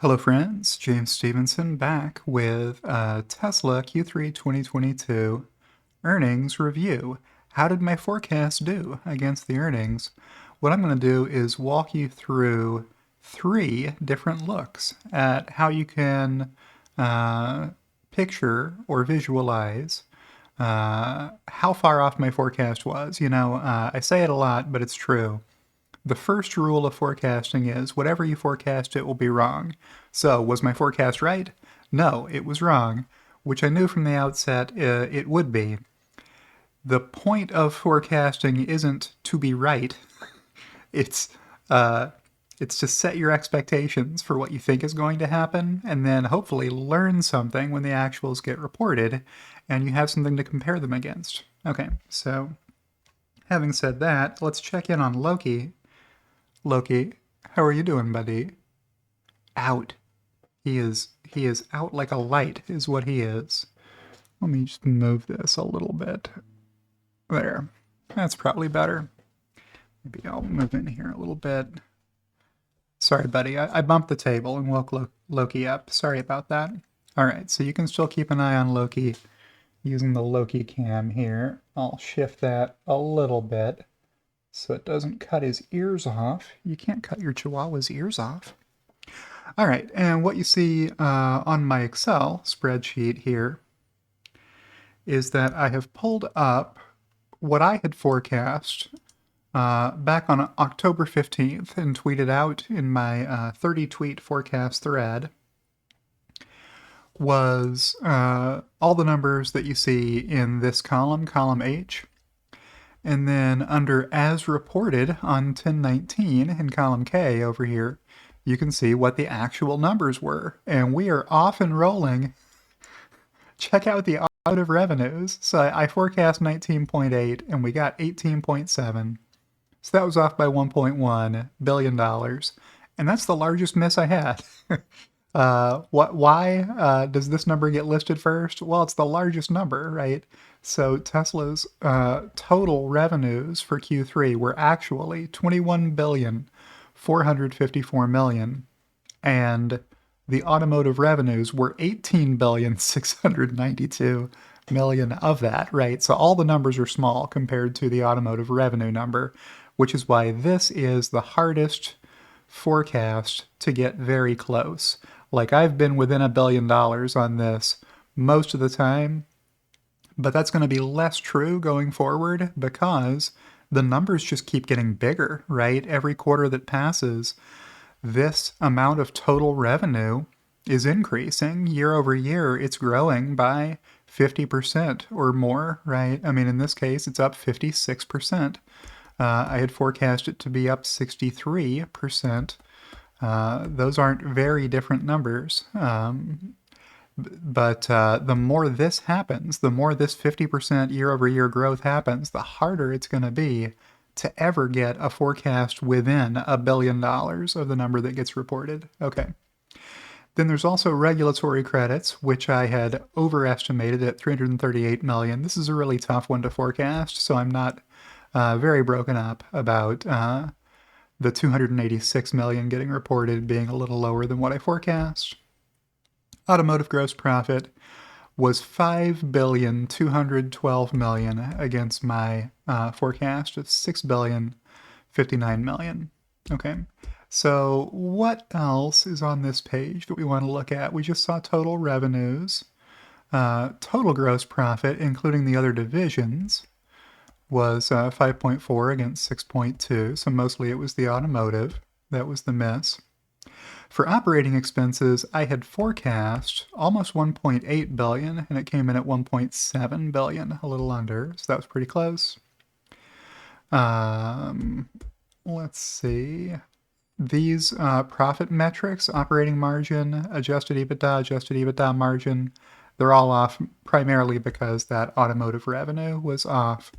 Hello friends, James Stevenson back with Tesla Q3 2022 earnings review. How did my forecast do against the earnings? What I'm going to do is walk you through three different looks at how you can picture or visualize how far off my forecast was. I say it a lot, but it's true. The first rule of forecasting is whatever you forecast, it will be wrong. So, was my forecast right? No, it was wrong, which I knew from the outset it would be. The point of forecasting isn't to be right. It's uh, it's to set your expectations for what you think is going to happen, and then hopefully learn something when the actuals get reported, and you have something to compare them against. Okay, so having said that, let's check in on Loki. Loki, how are you doing, buddy? Out. He is out like a light, is what he is. Let me just move this a little bit. There. That's probably better. Maybe I'll move in here a little bit. Sorry, buddy. I bumped the table and woke Loki up. Sorry about that. Alright, so you can still keep an eye on Loki using the Loki cam here. I'll shift that a little bit so it doesn't cut his ears off. You can't cut your Chihuahua's ears off. All right, and what you see on my Excel spreadsheet here is that I have pulled up what I had forecast back on October 15th and tweeted out in my 30 tweet forecast thread was all the numbers that you see in this column, column H. And then under as reported on 1019 in column K over here, you can see what the actual numbers were. And we are off and rolling. Check out the automotive revenues. So I forecast 19.8 and we got 18.7. So that was off by $1.1 billion. And that's the largest miss I had. Why does this number get listed first? Well, it's the largest number, right? So Tesla's total revenues for Q3 were actually 21,454 million, and the automotive revenues were 18,692 million of that, right? So all the numbers are small compared to the automotive revenue number, which is why this is the hardest forecast to get very close. Like, I've been within $1 billion on this most of the time, but that's going to be less true going forward because the numbers just keep getting bigger, right? Every quarter that passes, this amount of total revenue is increasing. Year over year, it's growing by 50% or more, right? I mean, in this case, it's up 56%. I had forecast it to be up 63%. Those aren't very different numbers. But the more this happens, the more this 50% year over year growth happens, the harder it's going to be to ever get a forecast within $1 billion of the number that gets reported. Okay. Then there's also regulatory credits, which I had overestimated at 338 million. This is a really tough one to forecast, so I'm not very broken up about the 286 million getting reported being a little lower than what I forecast. Automotive gross profit was 5,212 million against my forecast of 6,059 million. Okay, so what else is on this page that we want to look at? We just saw total revenues. Total gross profit, including the other divisions, was 5.4 against 6.2, so mostly it was the automotive. That was the miss. For operating expenses, I had forecast almost 1.8 billion, and it came in at 1.7 billion, a little under, so that was pretty close. Let's see. These profit metrics, operating margin, adjusted EBITDA margin, they're all off primarily because that automotive revenue was off.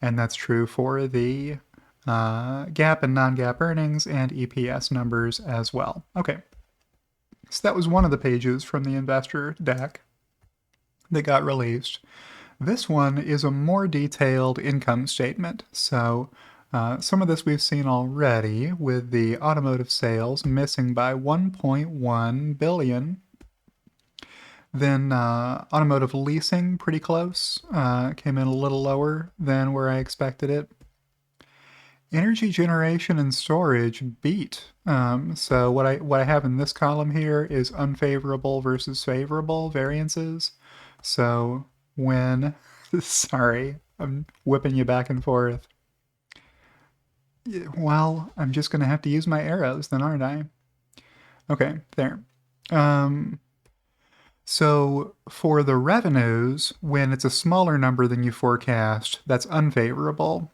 And that's true for the GAAP and non-GAAP earnings and EPS numbers as well. Okay, so that was one of the pages from the investor deck that got released. This one is a more detailed income statement. So Some of this we've seen already with the automotive sales missing by 1.1 billion. Then automotive leasing, pretty close, came in a little lower than where I expected it. Energy generation and storage beat. So what I have in this column here is unfavorable versus favorable variances. So when, sorry, I'm whipping you back and forth. Well, I'm just going to have to use my arrows then, aren't I? Okay, there. So for the revenues, when it's a smaller number than you forecast, that's unfavorable.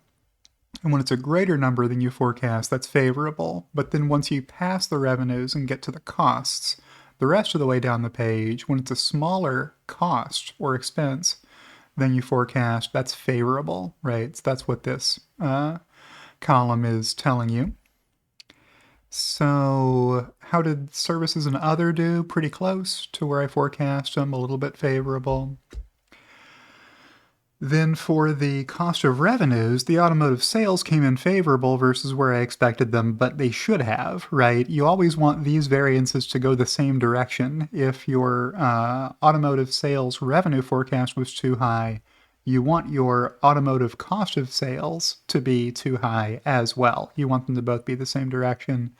And when it's a greater number than you forecast, that's favorable. But then once you pass the revenues and get to the costs, the rest of the way down the page, when it's a smaller cost or expense than you forecast, that's favorable, right? So that's what this column is telling you. So how did services and other do? Pretty close to where I forecast them, a little bit favorable. Then for the cost of revenues, the automotive sales came in favorable versus where I expected them, but they should have, right? You always want these variances to go the same direction. If your automotive sales revenue forecast was too high, you want your automotive cost of sales to be too high as well. You want them to both be the same direction.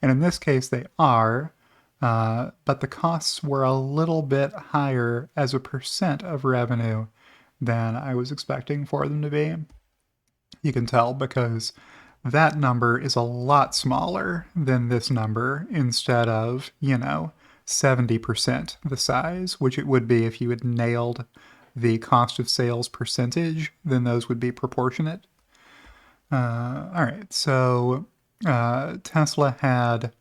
And in this case, they are, but the costs were a little bit higher as a percent of revenue than I was expecting for them to be. You can tell because that number is a lot smaller than this number instead of, 70% the size, which it would be if you had nailed the cost of sales percentage, then those would be proportionate. All right, so Tesla had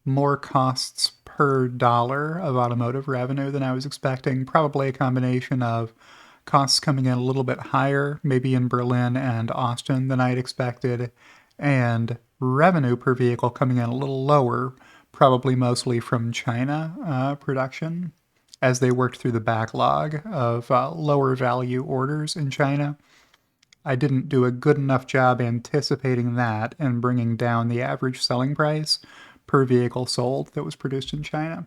more costs per dollar of automotive revenue than I was expecting, probably a combination of costs coming in a little bit higher, maybe in Berlin and Austin than I'd expected, and revenue per vehicle coming in a little lower, probably mostly from China production, as they worked through the backlog of lower value orders in China. I didn't do a good enough job anticipating that and bringing down the average selling price per vehicle sold that was produced in China.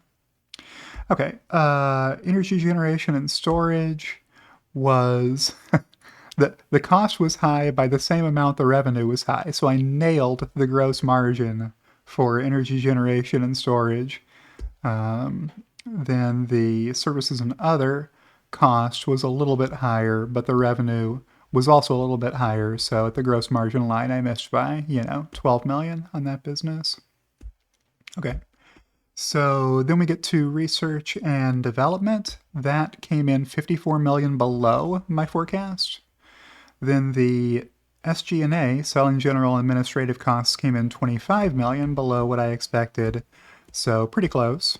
Okay, energy generation and storage was the cost was high by the same amount the revenue was high. So I nailed the gross margin for energy generation and storage. Then the services and other cost was a little bit higher, but the revenue was also a little bit higher. So at the gross margin line, I missed by, 12 million on that business. Okay. So then we get to research and development. That came in 54 million below my forecast. Then the SG&A, selling general administrative costs, came in 25 million below what I expected. So pretty close.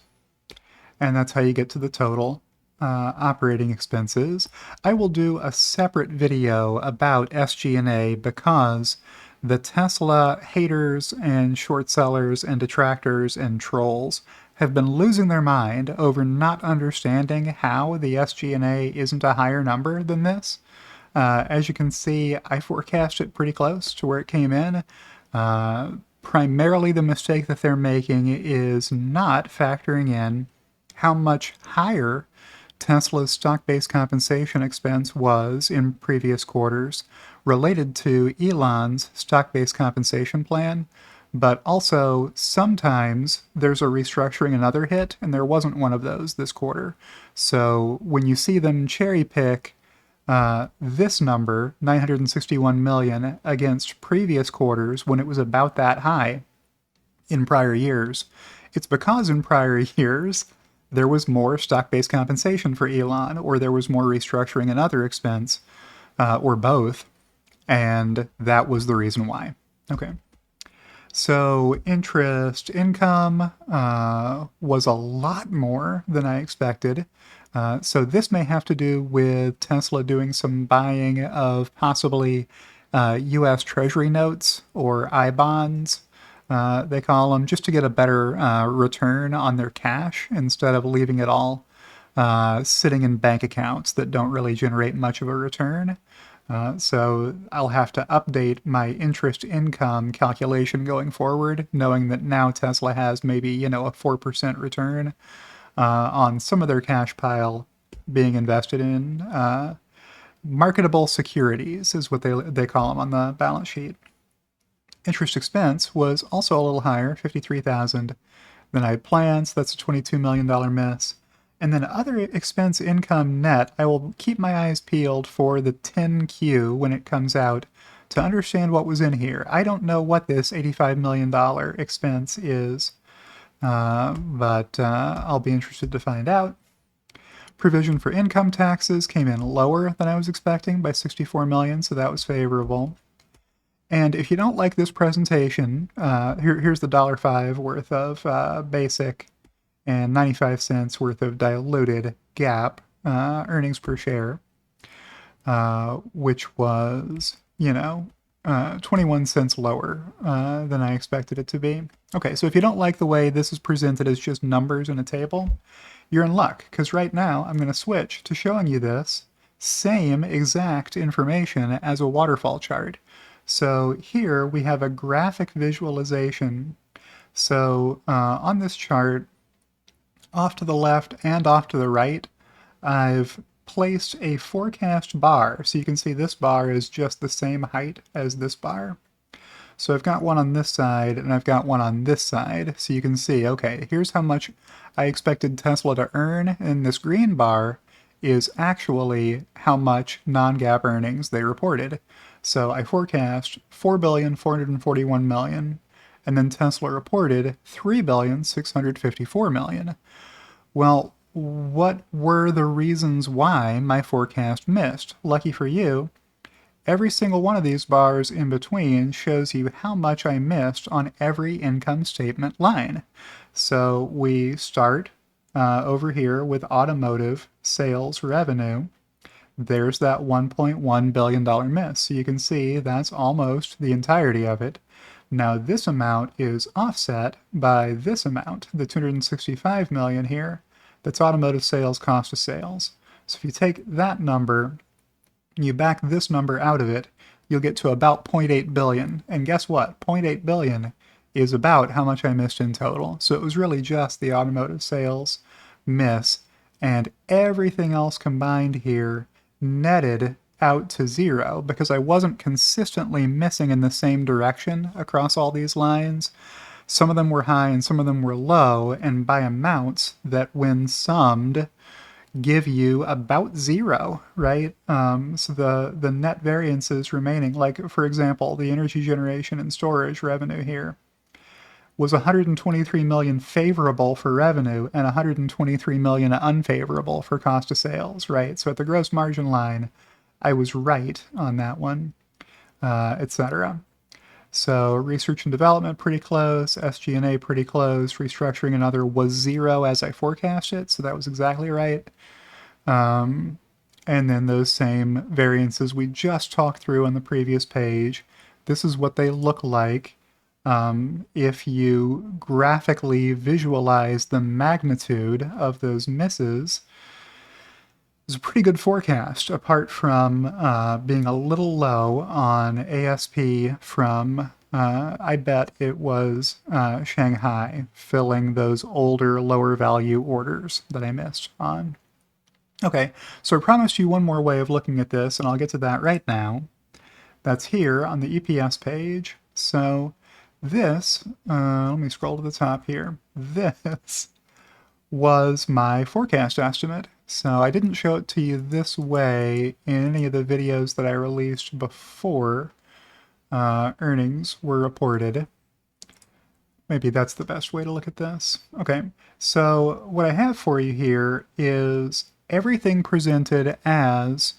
And that's how you get to the total operating expenses. I will do a separate video about SG&A because the Tesla haters and short sellers and detractors and trolls have been losing their mind over not understanding how the SG&A isn't a higher number than this. As you can see, I forecast it pretty close to where it came in. Primarily the mistake that they're making is not factoring in how much higher Tesla's stock-based compensation expense was in previous quarters related to Elon's stock-based compensation plan, but also sometimes there's a restructuring another hit, and there wasn't one of those this quarter. So when you see them cherry pick this number, 961 million, against previous quarters when it was about that high in prior years, it's because in prior years there was more stock-based compensation for Elon, or there was more restructuring and other expense, or both, and that was the reason why. Okay. So interest income was a lot more than I expected. So this may have to do with Tesla doing some buying of possibly U.S. Treasury notes or I-bonds, they call them, just to get a better return on their cash instead of leaving it all sitting in bank accounts that don't really generate much of a return. So I'll have to update my interest income calculation going forward, knowing that now Tesla has maybe, you know, a 4% return on some of their cash pile being invested in marketable securities, is what they call them on the balance sheet. Interest expense was also a little higher, 53,000 than I had planned, so that's a $22 million miss. And then other expense income net, I will keep my eyes peeled for the 10Q when it comes out to understand what was in here. I don't know what this $85 million expense is, but I'll be interested to find out. Provision for income taxes came in lower than I was expecting by 64 million, so that was favorable. And if you don't like this presentation, here's the $1.05 worth of basic and 95 cents worth of diluted GAAP earnings per share, which was, 21 cents lower than I expected it to be. Okay, so if you don't like the way this is presented as just numbers in a table, you're in luck, because right now I'm going to switch to showing you this same exact information as a waterfall chart. So here we have a graphic visualization. So on this chart, off to the left and off to the right, I've placed a forecast bar. So you can see this bar is just the same height as this bar. So I've got one on this side and I've got one on this side. So you can see, okay, here's how much I expected Tesla to earn, and this green bar is actually how much non-GAAP earnings they reported. So I forecast $4,441,000,000, and then Tesla reported $3,654,000,000. Well, what were the reasons why my forecast missed? Lucky for you, every single one of these bars in between shows you how much I missed on every income statement line. So we start over here with automotive sales revenue. There's that $1.1 billion miss. So you can see that's almost the entirety of it. Now this amount is offset by this amount, the 265 million here, that's automotive sales cost of sales. So if you take that number, you back this number out of it, you'll get to about 0.8 billion. And guess what? 0.8 billion is about how much I missed in total. So it was really just the automotive sales miss, and everything else combined here netted out to zero because I wasn't consistently missing in the same direction across all these lines. Some of them were high and some of them were low, and by amounts that when summed give you about zero, right? So the net variances remaining, like for example, the energy generation and storage revenue here was 123 million favorable for revenue and 123 million unfavorable for cost of sales, right? So at the gross margin line, I was right on that one, etc. So research and development pretty close, SG&A pretty close, restructuring and other was zero as I forecast it, so that was exactly right. And then those same variances we just talked through on the previous page. This is what they look like if you graphically visualize the magnitude of those misses. It's a pretty good forecast, apart from being a little low on ASP from, I bet it was Shanghai, filling those older, lower value orders that I missed on. Okay, so I promised you one more way of looking at this, and I'll get to that right now. That's here on the EPS page. So this, let me scroll to the top here. This was my forecast estimate. So I didn't show it to you this way in any of the videos that I released before earnings were reported. Maybe that's the best way to look at this. Okay, so what I have for you here is everything presented as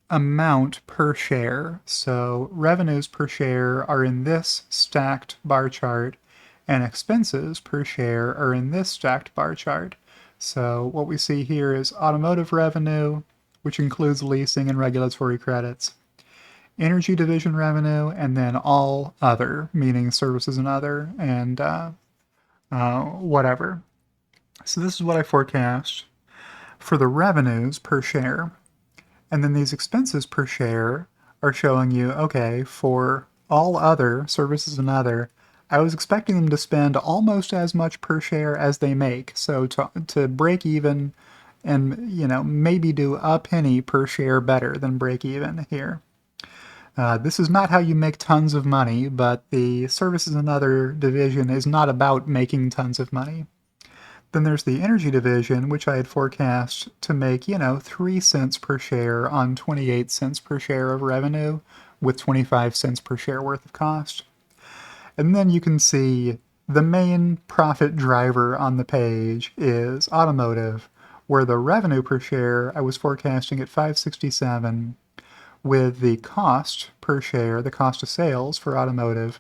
amount per share. So revenues per share are in this stacked bar chart, and expenses per share are in this stacked bar chart. So what we see here is automotive revenue, which includes leasing and regulatory credits, energy division revenue, and then all other, meaning services and other, and whatever. So this is what I forecast for the revenues per share. And then these expenses per share are showing you, okay, for all other services and other, I was expecting them to spend almost as much per share as they make. So to break even and, maybe do a penny per share better than break even here. This is not how you make tons of money, but the services and other division is not about making tons of money. Then there's the energy division, which I had forecast to make, 3 cents per share on 28 cents per share of revenue with 25 cents per share worth of cost. And then you can see the main profit driver on the page is automotive, where the revenue per share I was forecasting at 567 with the cost per share, the cost of sales for automotive,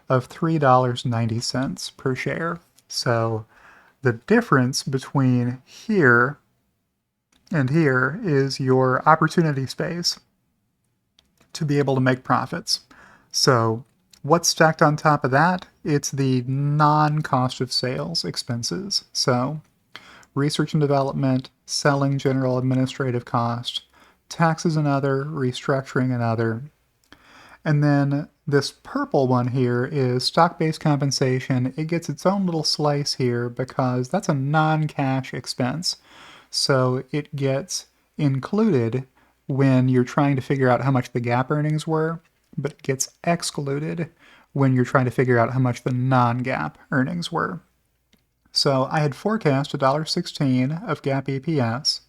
of $3.90 per share. So the difference between here and here is your opportunity space to be able to make profits. So what's stacked on top of that? It's the non-cost of sales expenses. So research and development, selling, general administrative cost, taxes and other, restructuring and other. And then this purple one here is stock-based compensation. It gets its own little slice here because that's a non-cash expense. So it gets included when you're trying to figure out how much the GAAP earnings were, but it gets excluded when you're trying to figure out how much the non-GAAP earnings were. So I had forecast $1.16 of GAAP EPS,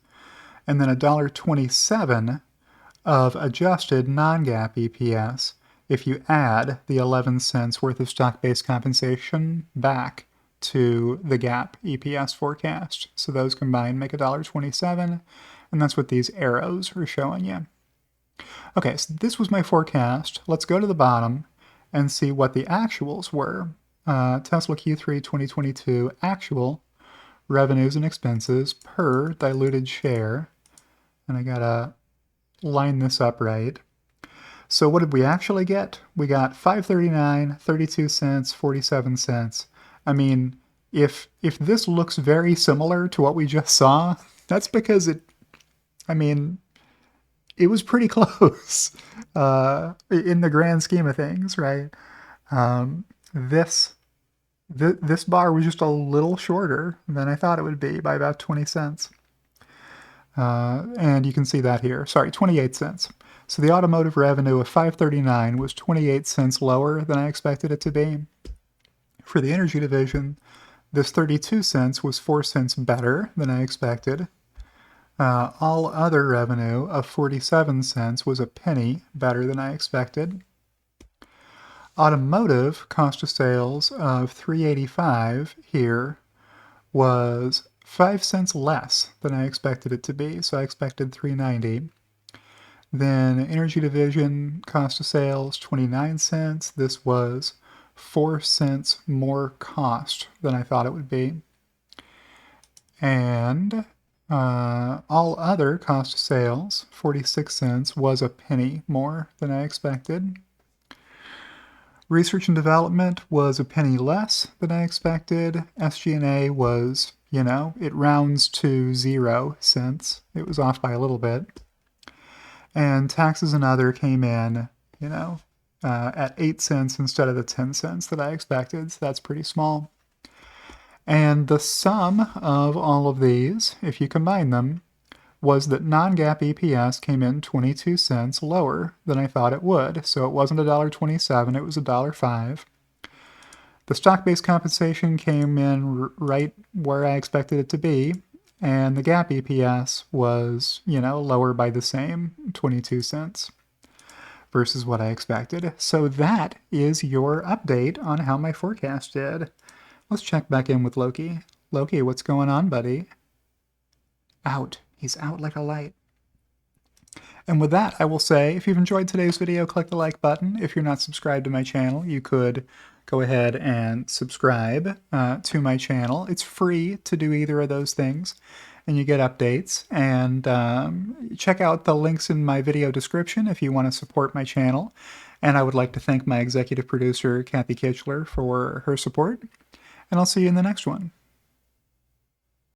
and then $1.27 of adjusted non-GAAP EPS if you add the 11 cents worth of stock-based compensation back to the GAAP EPS forecast. So those combined make $1.27, and that's what these arrows are showing you. Okay, so this was my forecast. Let's go to the bottom and see what the actuals were. Tesla Q3 2022 actual revenues and expenses per diluted share. And I gotta line this up right. So what did we actually get? We got $5.39, 32 cents, 47 cents. I mean, if this looks very similar to what we just saw, that's because it was pretty close in the grand scheme of things, right? This bar was just a little shorter than I thought it would be by about 20 cents. And you can see that here. Sorry, 28 cents. So the automotive revenue of $5.39 was 28 cents lower than I expected it to be. For the energy division, this 32 cents was 4 cents better than I expected. All other revenue of 47 cents was a penny better than I expected. Automotive cost of sales of $3.85 here was 5 cents less than I expected it to be, so I expected $3.90. Then energy division cost of sales 29 cents. This was 4 cents more cost than I thought it would be. And all other cost of sales 46 cents was a penny more than I expected. Research and development was a penny less than I expected. SG&A was, it rounds to 0 cents. It was off by a little bit. And taxes and other came in, at 8 cents instead of the 10 cents that I expected, so that's pretty small. And the sum of all of these, if you combine them, was that non-GAAP EPS came in 22 cents lower than I thought it would. So it wasn't $1.27, it was $1.05. The stock-based compensation came in right where I expected it to be, and the GAAP EPS was, lower by the same, 22 cents versus what I expected. So that is your update on how my forecast did. Let's check back in with Loki. Loki, what's going on, buddy? Out. He's out like a light. And with that, I will say, if you've enjoyed today's video, click the like button. If you're not subscribed to my channel, you could go ahead and subscribe to my channel. It's free to do either of those things, and you get updates. And check out the links in my video description if you want to support my channel. And I would like to thank my executive producer, Kathy Kitchler, for her support. And I'll see you in the next one.